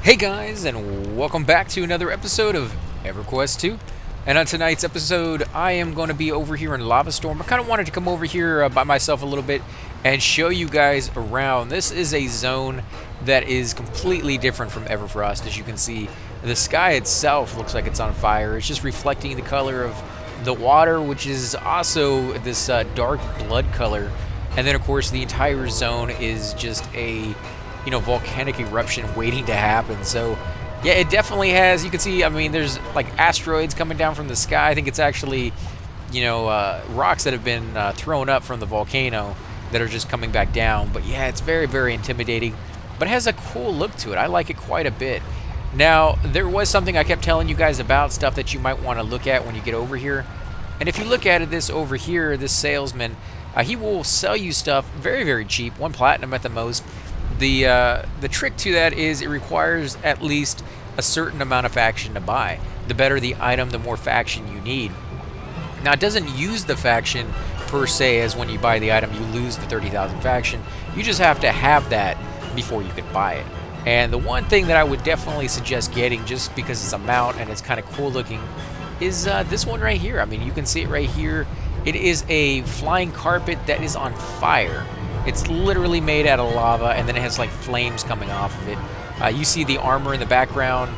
Hey guys, and welcome back to another episode of EverQuest 2. And on tonight's episode, I am going to be over here in Lavastorm. I kind of wanted to come over here by myself a little bit and show you guys around. This is a zone that is completely different from Everfrost. As you can see, the sky itself looks like it's on fire. It's just reflecting the color of the water, which is also this dark blood color. And then, of course, the entire zone is just a volcanic eruption waiting to happen. So yeah, it definitely has. You can see, I mean, there's like asteroids coming down from the sky. I think it's actually rocks that have been thrown up from the volcano that are just coming back down. But yeah, it's very, very intimidating, but it has a cool look to it. I like it quite a bit. Now, there was something I kept telling you guys about, stuff that you might want to look at when you get over here. And if you look at it, this over here, this salesman, he will sell you stuff very, very cheap, 1 platinum at the most. The trick to that is it requires at least a certain amount of faction to buy. The better the item, the more faction you need. Now, it doesn't use the faction per se as when you buy the item, you lose the 30,000 faction. You just have to have that before you can buy it. And the one thing that I would definitely suggest getting, just because it's a mount and it's kind of cool looking, is this one right here. I mean, you can see it right here. It is a flying carpet that is on fire. It's literally made out of lava, and then it has like flames coming off of it. You see the armor in the background,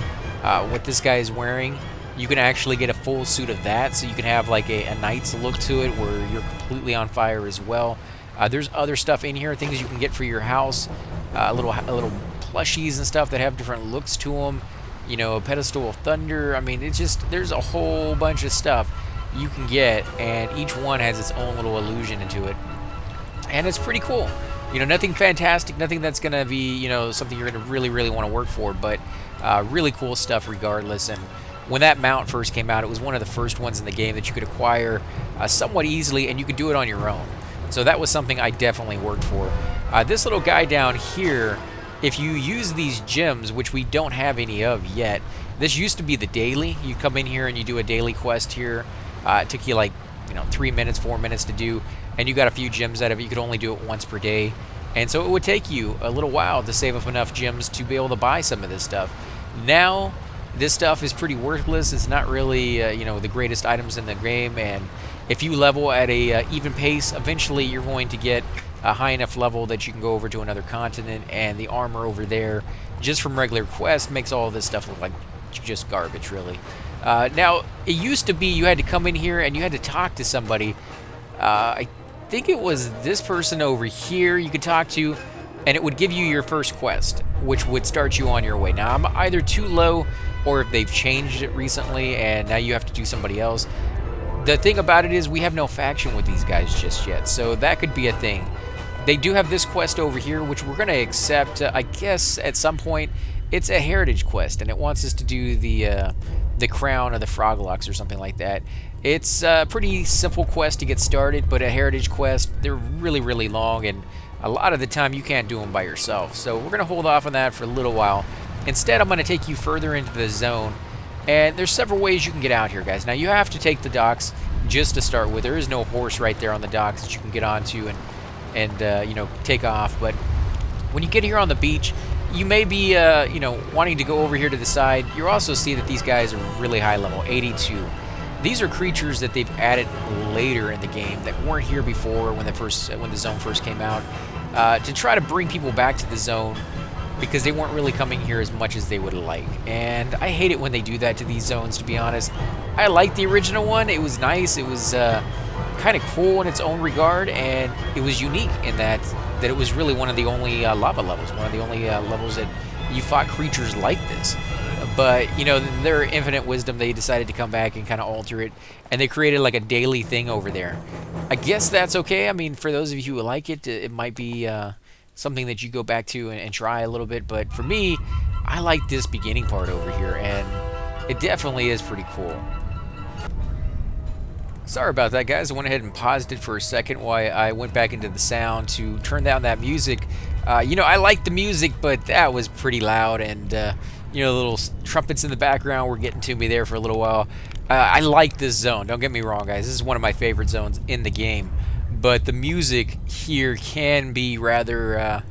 what this guy is wearing. You can actually get a full suit of that, so you can have like a knight's look to it where you're completely on fire as well. There's other stuff in here, things you can get for your house, little plushies and stuff that have different looks to them. You know, a pedestal of thunder. I mean, it's just, there's a whole bunch of stuff you can get, and each one has its own little illusion into it. And it's pretty cool. You know, nothing fantastic, nothing that's going to be, something you're going to really, really want to work for, but really cool stuff regardless. And when that mount first came out, it was one of the first ones in the game that you could acquire somewhat easily, and you could do it on your own. So that was something I definitely worked for. This little guy down here, if you use these gems, which we don't have any of yet, this used to be the daily. You come in here and you do a daily quest here. It took you like 3 minutes, 4 minutes to do, and you got a few gems out of it. You could only do it once per day, and so it would take you a little while to save up enough gems to be able to buy some of this stuff. Now, this stuff is pretty worthless. It's not really the greatest items in the game, and if you level at a even pace, eventually you're going to get a high enough level that you can go over to another continent, and the armor over there, just from regular quests, makes all of this stuff look like just garbage, really. Now, it used to be you had to come in here and you had to talk to somebody. I think it was this person over here you could talk to, and it would give you your first quest, which would start you on your way. Now, I'm either too low, or if they've changed it recently and now you have to do somebody else. The thing about it is we have no faction with these guys just yet, so that could be a thing. They do have this quest over here, which we're going to accept, I guess, at some point. It's a heritage quest, and it wants us to do the crown of the Froglocks or something like that. It's a pretty simple quest to get started, but a heritage quest, they're really, really long, and a lot of the time you can't do them by yourself. So we're going to hold off on that for a little while. Instead, I'm going to take you further into the zone, and there's several ways you can get out here, guys. Now, you have to take the docks just to start with. There is no horse right there on the docks that you can get onto and take off, but when you get here on the beach, you may be, wanting to go over here to the side. You also see that these guys are really high level, 82. These are creatures that they've added later in the game that weren't here before when the zone first came out, to try to bring people back to the zone because they weren't really coming here as much as they would like. And I hate it when they do that to these zones, to be honest. I liked the original one. It was nice. It was kind of cool in its own regard, and it was unique in that it was really one of the only lava levels, one of the only levels that you fought creatures like this. But, their infinite wisdom, they decided to come back and kind of alter it, and they created like a daily thing over there. I guess that's okay. I mean, for those of you who like it, it might be something that you go back to and try a little bit, but for me, I like this beginning part over here, and it definitely is pretty cool. Sorry about that, guys. I went ahead and paused it for a second while I went back into the sound to turn down that music. I like the music, but that was pretty loud, and little trumpets in the background were getting to me there for a little while. I like this zone. Don't get me wrong, guys. This is one of my favorite zones in the game, but the music here can be rather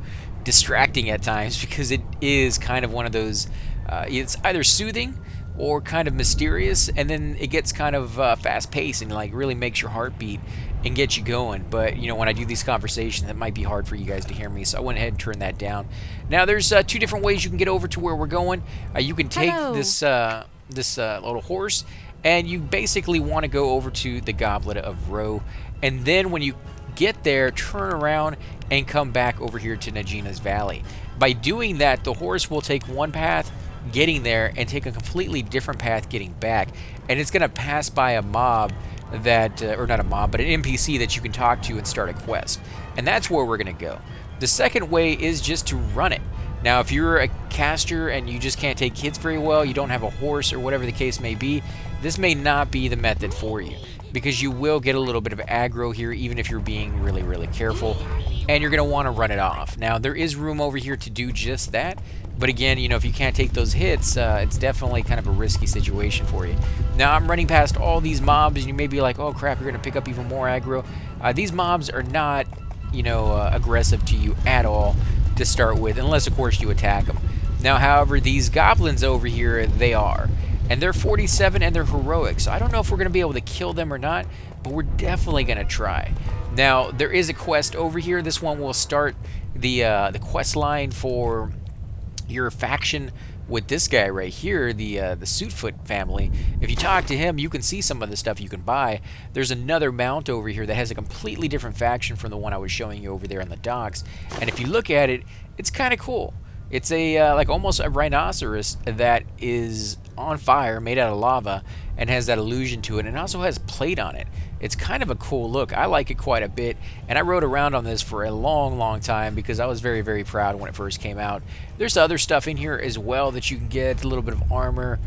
distracting at times because it is kind of one of those, it's either soothing or kind of mysterious, and then it gets kind of fast paced and like really makes your heart beat and get you going. But you know, when I do these conversations, it might be hard for you guys to hear me, so I went ahead and turned that down. Now there's two different ways you can get over to where we're going. You can take this little horse, and you basically want to go over to the Goblet of Ro, and then when you get there, turn around and come back over here to Najina's Valley. By doing that, the horse will take one path getting there and take a completely different path getting back, and it's going to pass by a mob that, or not a mob, but an NPC that you can talk to and start a quest, and that's where we're going to go. The second way is just to run it. Now, if you're a caster and you just can't take hits very well, you don't have a horse or whatever the case may be, this may not be the method for you, because you will get a little bit of aggro here even if you're being really, really careful, and you're going to want to run it off. Now, there is room over here to do just that, but again, you know, if you can't take those hits, it's definitely kind of a risky situation for you. Now, I'm running past all these mobs, and you may be like, oh crap, you're going to pick up even more aggro. These mobs are not, you know, aggressive to you at all to start with, unless of course you attack them. Now, however, these goblins over here, they are. And they're 47 and they're heroic, so I don't know if we're going to be able to kill them or not, but we're definitely going to try. Now, there is a quest over here. This one will start the quest line for your faction with this guy right here, the Suitfoot family. If you talk to him, you can see some of the stuff you can buy. There's another mount over here that has a completely different faction from the one I was showing you over there in the docks, and if you look at it, it's kind of cool. It's a like almost a rhinoceros that is on fire, made out of lava, and has that illusion to it, and it also has plate on it. It's kind of a cool look. I like it quite a bit, and I rode around on this for a long, long time because I was very, very proud when it first came out. There's other stuff in here as well that you can get, a little bit of armor.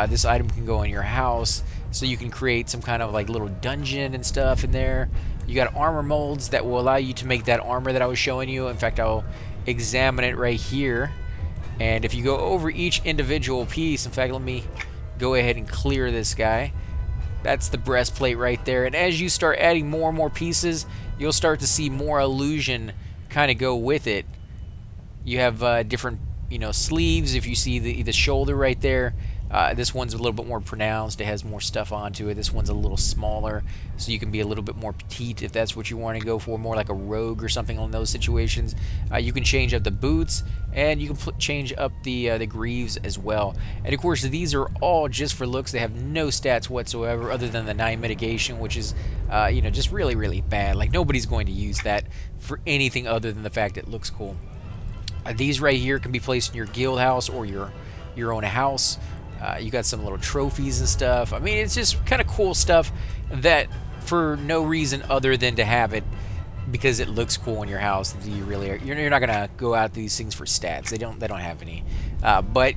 This item can go in your house, so you can create some kind of like little dungeon and stuff in there. You got armor molds that will allow you to make that armor that I was showing you. In fact, I'll examine it right here, and if you go over each individual piece, in fact, let me go ahead and clear this guy. That's the breastplate right there, and as you start adding more and more pieces, you'll start to see more illusion kind of go with it. You have different, you know, sleeves. If you see the shoulder right there, this one's a little bit more pronounced. It has more stuff onto it. This one's a little smaller, so you can be a little bit more petite if that's what you want to go for, more like a rogue or something in those situations. You can change up the boots, and you can change up the greaves as well. And of course, these are all just for looks. They have no stats whatsoever other than the 9 mitigation, which is you know, just really, really bad. Like, nobody's going to use that for anything other than the fact it looks cool. These right here can be placed in your guild house or your own house. You got some little trophies and stuff. I mean, it's just kind of cool stuff that for no reason other than to have it because it looks cool in your house. You really are, you're not gonna go out these things for stats. They don't have any. But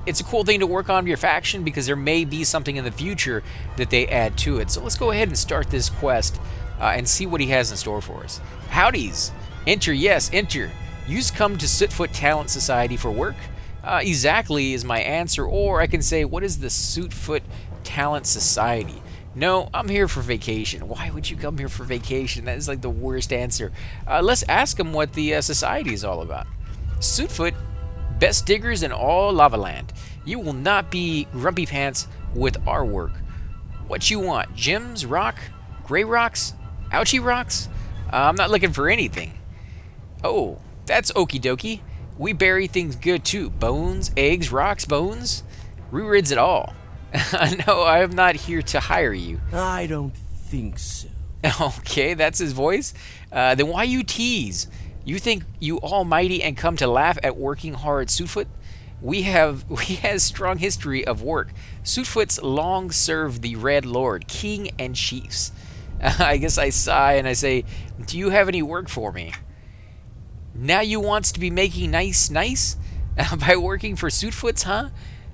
it's a cool thing to work on your faction because there may be something in the future that they add to it. So let's go ahead and start this quest and see what he has in store for us. Howdies. Enter, yes, enter. You've come to Sootfoot Talent Society for work? Exactly is my answer, or I can say, what is the Sootfoot Talent Society? No, I'm here for vacation. Why would you come here for vacation? That is like the worst answer. Let's ask him what the society is all about. Sootfoot, best diggers in all Lavaland. You will not be grumpy pants with our work. What you want? Gems, rock, gray rocks, ouchie rocks? I'm not looking for anything. Oh, that's okie dokie. We bury things good too. Bones, eggs, rocks, bones. Re-rids it all. No, I am not here to hire you. I don't think so. Okay, that's his voice. Then why you tease? You think you almighty and come to laugh at working hard, Sootfoot? We has strong history of work. Sootfoot's long served the Red Lord, King and Chiefs. I guess I sigh and I say, do you have any work for me? Now you wants to be making nice by working for Sootfoots, huh?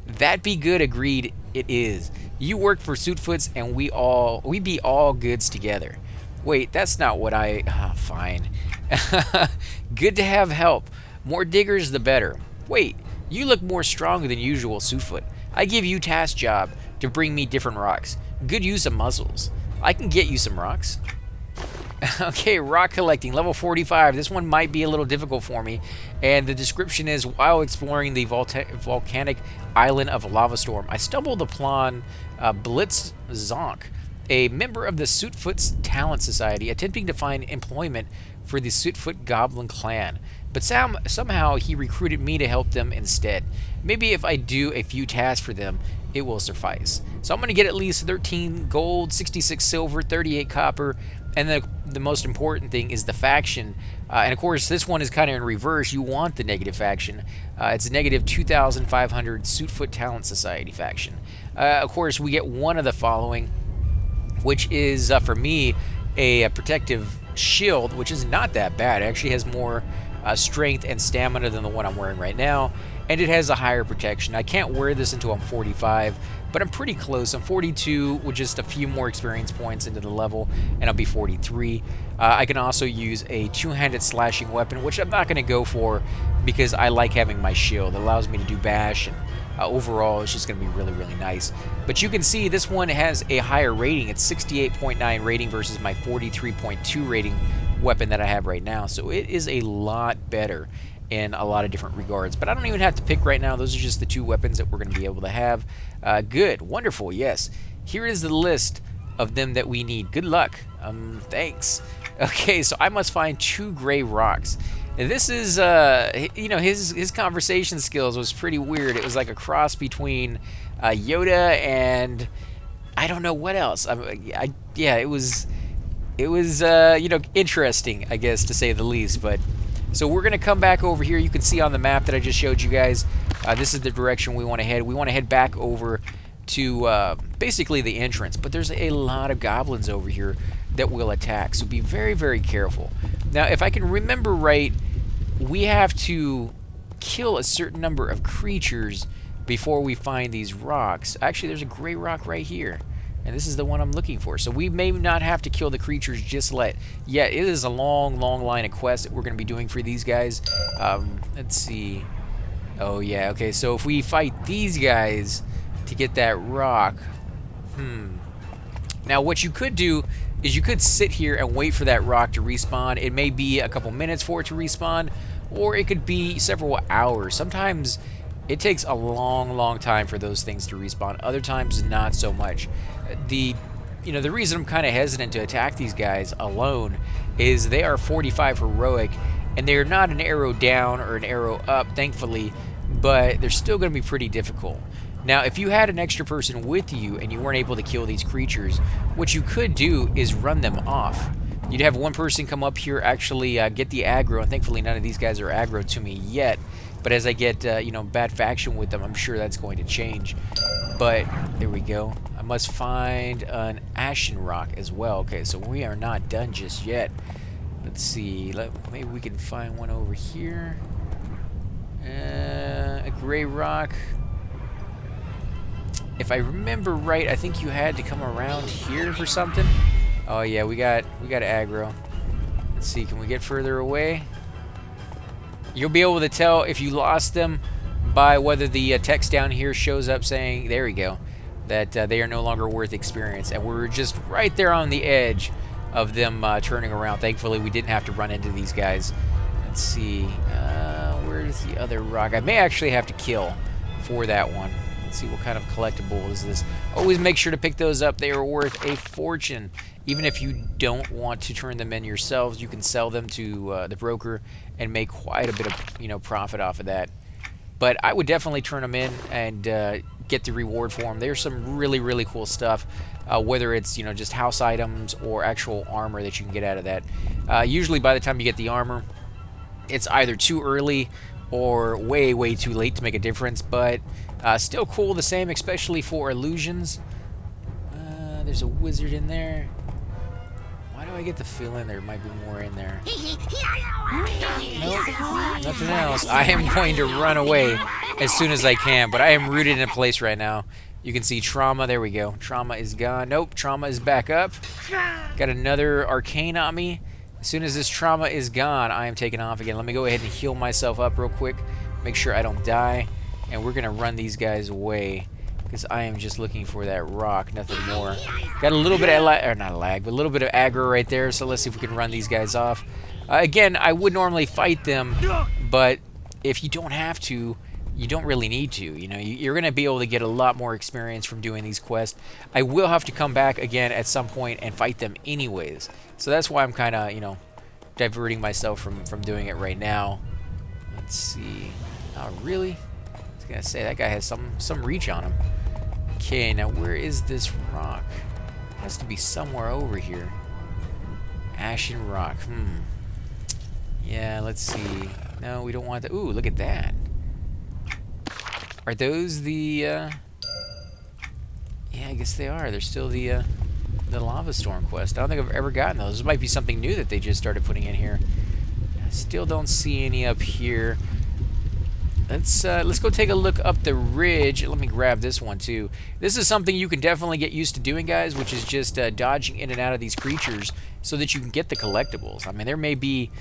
That be good, agreed it is. You work for Sootfoots and we be all goods together. Wait, that's not what fine. Good to have help. More diggers the better. Wait, you look more strong than usual, Sootfoot. I give you task job to bring me different rocks. Good use of muscles. I can get you some rocks. Okay, rock collecting, level 45. This one might be a little difficult for me. And the description is, while exploring the volcanic island of Lavastorm, I stumbled upon Blisterzonk, a member of the Sootfoot's Talent Society, attempting to find employment for the Sootfoot Goblin clan. But somehow he recruited me to help them instead. Maybe if I do a few tasks for them, it will suffice. So I'm going to get at least 13 gold, 66 silver, 38 copper, and the most important thing is the faction. And of course, this one is kind of in reverse. You want the negative faction. It's a negative 2,500 Sootfoot Talent Society faction. Of course, we get one of the following, which is, for me, a protective shield, which is not that bad. It actually has more strength and stamina than the one I'm wearing right now, and it has a higher protection. I can't wear this until I'm 45, but I'm pretty close. I'm 42 with just a few more experience points into the level, and I'll be 43. I can also use a two-handed slashing weapon, which I'm not going to go for because I like having my shield. It allows me to do bash, and overall it's just going to be really, really nice. But you can see this one has a higher rating. It's 68.9 rating versus my 43.2 rating weapon that I have right now, so it is a lot better in a lot of different regards. But I don't even have to pick right now. Those are just the two weapons that we're going to be able to have. Good, wonderful, yes. Here is the list of them that we need. Good luck. Thanks. Okay, so I must find 2 gray rocks. And this is, you know, his conversation skills was pretty weird. It was like a cross between Yoda and I don't know what else. Yeah, it was you know, interesting, I guess, to say the least. But so we're going to come back over here. You can see on the map that I just showed you guys, this is the direction we want to head. We want to head back over to basically the entrance. But there's a lot of goblins over here that will attack, so be very, very careful. Now, if I can remember right, we have to kill a certain number of creatures before we find these rocks. Actually, there's a gray rock right here, and this is the one I'm looking for. So we may not have to kill the creatures just yet. It is a long, long line of quests that we're going to be doing for these guys. Let's see. Oh, yeah, okay, so if we fight these guys to get that rock, Now, what you could do is you could sit here and wait for that rock to respawn. It may be a couple minutes for it to respawn, or it could be several hours. Sometimes it takes a long, long time for those things to respawn. Other times, not so much. The reason I'm kind of hesitant to attack these guys alone is they are 45 heroic, and they're not an arrow down or an arrow up, thankfully, but they're still going to be pretty difficult. Now, if you had an extra person with you and you weren't able to kill these creatures, what you could do is run them off. You'd have one person come up here, actually get the aggro, and thankfully none of these guys are aggro to me yet. But as I get, bad faction with them, I'm sure that's going to change. But, there we go. I must find an ashen rock as well. Okay, so we are not done just yet. Let's see. Maybe we can find one over here. A gray rock. If I remember right, I think you had to come around here for something. Oh yeah, we got aggro. Let's see, can we get further away? You'll be able to tell if you lost them by whether the text down here shows up saying, there we go, that they are no longer worth experience. And we're just right there on the edge of them turning around. Thankfully, we didn't have to run into these guys. Let's see, where's the other rock? I may actually have to kill for that one. Let's see, what kind of collectible is this? Always make sure to pick those up. They are worth a fortune. Even if you don't want to turn them in yourselves, you can sell them to the broker and make quite a bit of profit off of that. But I would definitely turn them in and get the reward for them. There's some really, really cool stuff, whether it's just house items or actual armor that you can get out of that. Usually by the time you get the armor, it's either too early or way, way too late to make a difference, but still cool the same, especially for illusions. There's a wizard in there. Why do I get the feeling there might be more in there? Nope, nothing else. I am going to run away as soon as I can, but I am rooted in place right now. You can see trauma. There we go. Trauma is gone. Nope, trauma is back up. Got another arcane on me. As soon as this trauma is gone, I am taking off again. Let me go ahead and heal myself up real quick. Make sure I don't die. And we're going to run these guys away. because I am just looking for that rock, nothing more. Got a little bit of not a lag, but a little bit of aggro right there. So let's see if we can run these guys off. Again, I would normally fight them, but if you don't have to, you don't really need to. You know, you're going to be able to get a lot more experience from doing these quests. I will have to come back again at some point and fight them anyways. So that's why I'm kind of, you know, diverting myself from doing it right now. Let's see. Oh, really? I was going to say, that guy has some reach on him. Okay, now where is this rock? It has to be somewhere over here. Ashen rock. Yeah, let's see. No, we don't want that. Ooh, look at that. Are those the, yeah, I guess they are. They're still the Lavastorm quest. I don't think I've ever gotten those. This might be something new that they just started putting in here. I still don't see any up here. Let's go take a look up the ridge. Let me grab this one too. This is something you can definitely get used to doing, guys, which is just dodging in and out of these creatures so that you can get the collectibles. I mean, there may be,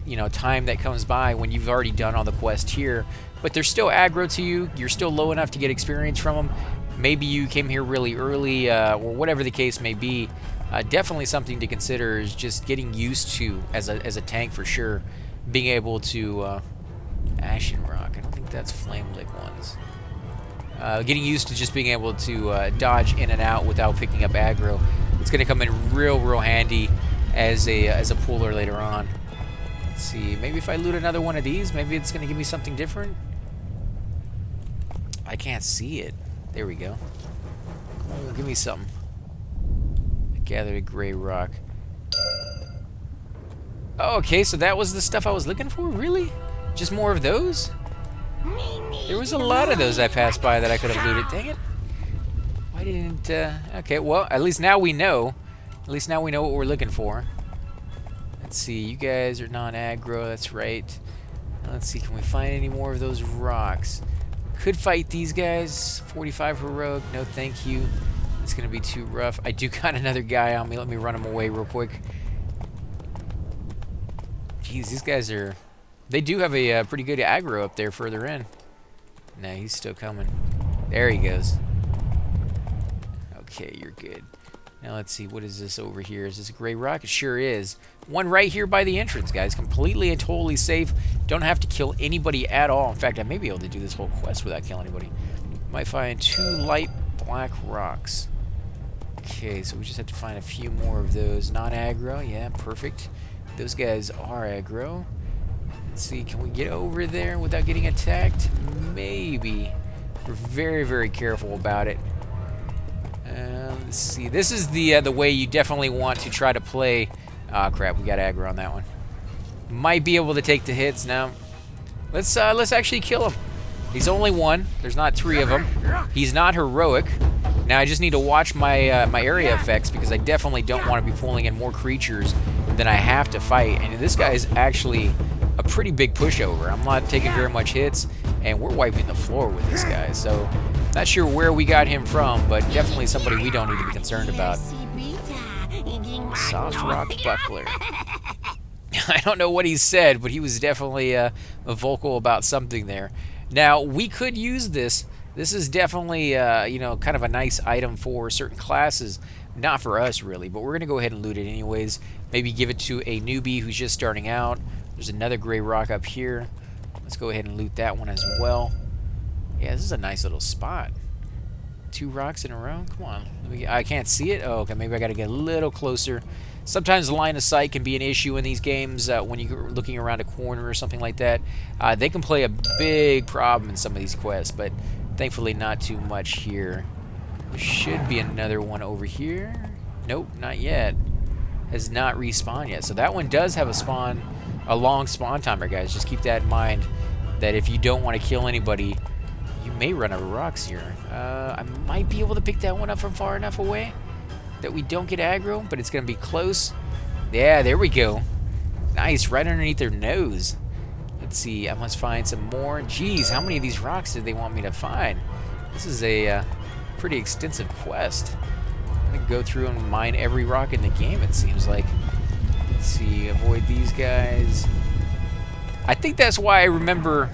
you know, time that comes by when you've already done all the quest here, but they're still aggro to you. You're still low enough to get experience from them. Maybe you came here really early, or whatever the case may be. Definitely something to consider is just getting used to as a tank for sure. Being able to Ashen rock. I don't think that's flame lick ones. Getting used to just being able to dodge in and out without picking up aggro. It's going to come in real handy as a puller later on. Let's see. Maybe if I loot another one of these, maybe it's going to give me something different. I can't see it. There we go. Come on, give me something. I gathered a gray rock. Oh, okay, so that was the stuff I was looking for? Really? Just more of those? There was a lot of those I passed by that I could have looted. Dang it. Why didn't... okay, well, at least now we know. At least now we know what we're looking for. Let's see. You guys are non-aggro. That's right. Let's see. Can we find any more of those rocks? Could fight these guys. 45 heroic. No, thank you. It's going to be too rough. I do got another guy on me. Let me run him away real quick. Jeez, these guys are... They do have a pretty good aggro up there further in. No, he's still coming. There he goes. Okay, you're good. Now let's see, what is this over here? Is this a gray rock? It sure is. One right here by the entrance, guys. Completely and totally safe. Don't have to kill anybody at all. In fact, I may be able to do this whole quest without killing anybody. Might find 2 light black rocks. Okay, so we just have to find a few more of those. Not aggro, yeah, perfect. Those guys are aggro. Let's see, can we get over there without getting attacked? Maybe. We're very careful about it. Let's see. This is the way you definitely want to try to play. Ah, crap. We got aggro on that one. Might be able to take the hits now. Let's actually kill him. He's only one. There's not 3 of them. He's not heroic. Now I just need to watch my my area effects because I definitely don't want to be pulling in more creatures than I have to fight. And this guy is actually a pretty big pushover. I'm not taking very much hits, and we're wiping the floor with this guy. So, not sure where we got him from, but definitely somebody we don't need to be concerned about. Soft rock buckler. I don't know what he said, but he was definitely vocal about something there. Now, we could use this. This is definitely, you know, kind of a nice item for certain classes. Not for us, really, but we're going to go ahead and loot it anyways. Maybe give it to a newbie who's just starting out. There's another gray rock up here. Let's go ahead and loot that one as well. Yeah, this is a nice little spot. 2 rocks in a row? Come on. I can't see it? Oh, okay, maybe I got to get a little closer. Sometimes the line of sight can be an issue in these games when you're looking around a corner or something like that. They can play a big problem in some of these quests, but thankfully not too much here. There should be another one over here. Nope, not yet. Has not respawned yet. So that one does have a long spawn timer, guys. Just keep that in mind, that if you don't want to kill anybody, you may run out of rocks here. I might be able to pick that one up from far enough away that we don't get aggro, but it's going to be close. Yeah, there we go. Nice, right underneath their nose. Let's see, I must find some more. Jeez, how many of these rocks did they want me to find? This is a pretty extensive quest. I'm going to go through and mine every rock in the game, it seems like. Let's see, avoid these guys. I think that's why I remember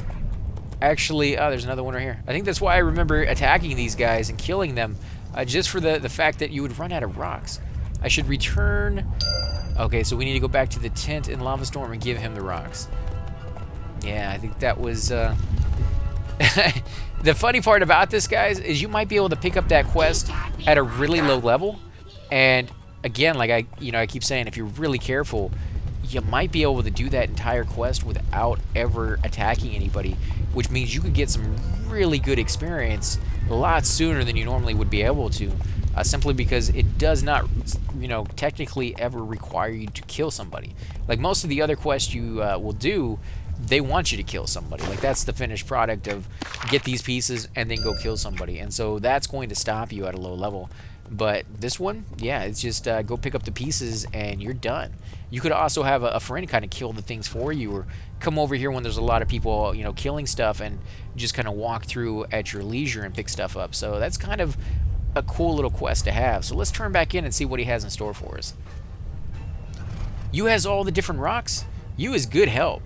Actually, oh, there's another one right here. I think that's why I remember attacking these guys and killing them, just for the fact that you would run out of rocks. I should return. Okay, so we need to go back to the tent in Lavastorm and give him the rocks. Yeah, I think that was... The funny part about this, guys, is you might be able to pick up that quest at a really low level. And again, like I keep saying, if you're really careful, you might be able to do that entire quest without ever attacking anybody, which means you could get some really good experience a lot sooner than you normally would be able to, simply because it does not, technically ever require you to kill somebody. Like most of the other quests you will do, they want you to kill somebody. Like that's the finished product of get these pieces and then go kill somebody. And so that's going to stop you at a low level. But this one, yeah, it's just go pick up the pieces and you're done. You could also have a friend kind of kill the things for you, or come over here when there's a lot of people, killing stuff, and just kind of walk through at your leisure and pick stuff up. So that's kind of a cool little quest to have. So let's turn back in and see what he has in store for us. You has all the different rocks. You is good help.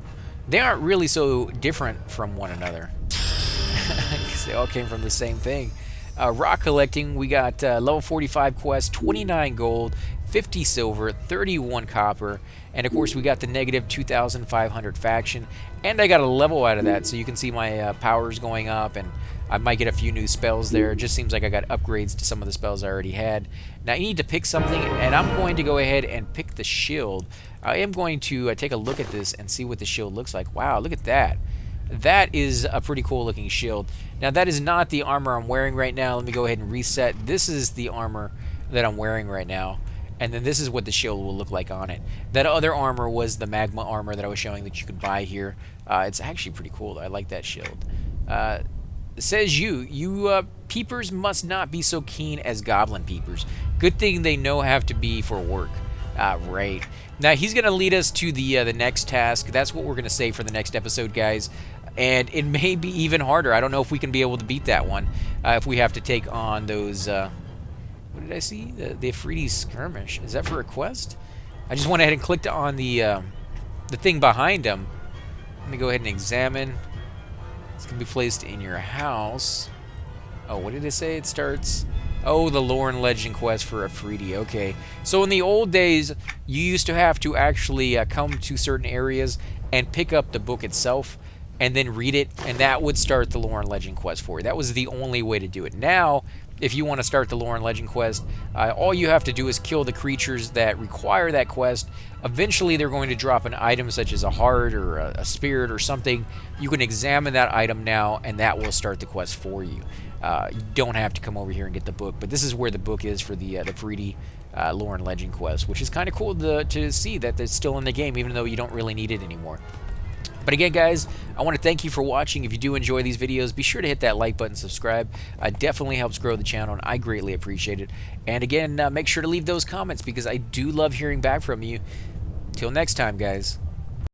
They aren't really so different from one another. Because they all came from the same thing. Rock collecting, we got level 45 quest, 29 gold, 50 silver, 31 copper, and of course we got the negative 2,500 faction, and I got a level out of that, so you can see my powers going up, and I might get a few new spells there. It just seems like I got upgrades to some of the spells I already had. Now I need to pick something, and I'm going to go ahead and pick the shield. I am going to take a look at this and see what the shield looks like. Wow, look at that. That is a pretty cool looking shield. Now that is not the armor I'm wearing right now. Let me go ahead and reset. This is the armor that I'm wearing right now. And then this is what the shield will look like on it. That other armor was the magma armor that I was showing that you could buy here. It's actually pretty cool. I like that shield. It says you peepers must not be so keen as goblin peepers. Good thing they know have to be for work. Right. Now he's going to lead us to the next task. That's what we're going to say for the next episode, guys. And it may be even harder. I don't know if we can be able to beat that one. If we have to take on those... what did I see? The Afridi skirmish. Is that for a quest? I just went ahead and clicked on the thing behind him. Let me go ahead and examine. It's going to be placed in your house. Oh, what did it say? It starts... Oh, the lore and legend quest for Afridi. Okay. So in the old days, you used to have to actually come to certain areas and pick up the book itself and then read it, and that would start the lore and legend quest for you. That was the only way to do it. Now, if you want to start the lore and legend quest, all you have to do is kill the creatures that require that quest. Eventually, they're going to drop an item such as a heart or a spirit or something. You can examine that item now, and that will start the quest for you. You don't have to come over here and get the book, but this is where the book is for the Afridi lore and legend quest, which is kind of cool to see that it's still in the game, even though you don't really need it anymore. But again, guys, I want to thank you for watching. If you do enjoy these videos, be sure to hit that like button, subscribe. It definitely helps grow the channel, and I greatly appreciate it. And again, make sure to leave those comments because I do love hearing back from you. Till next time, guys.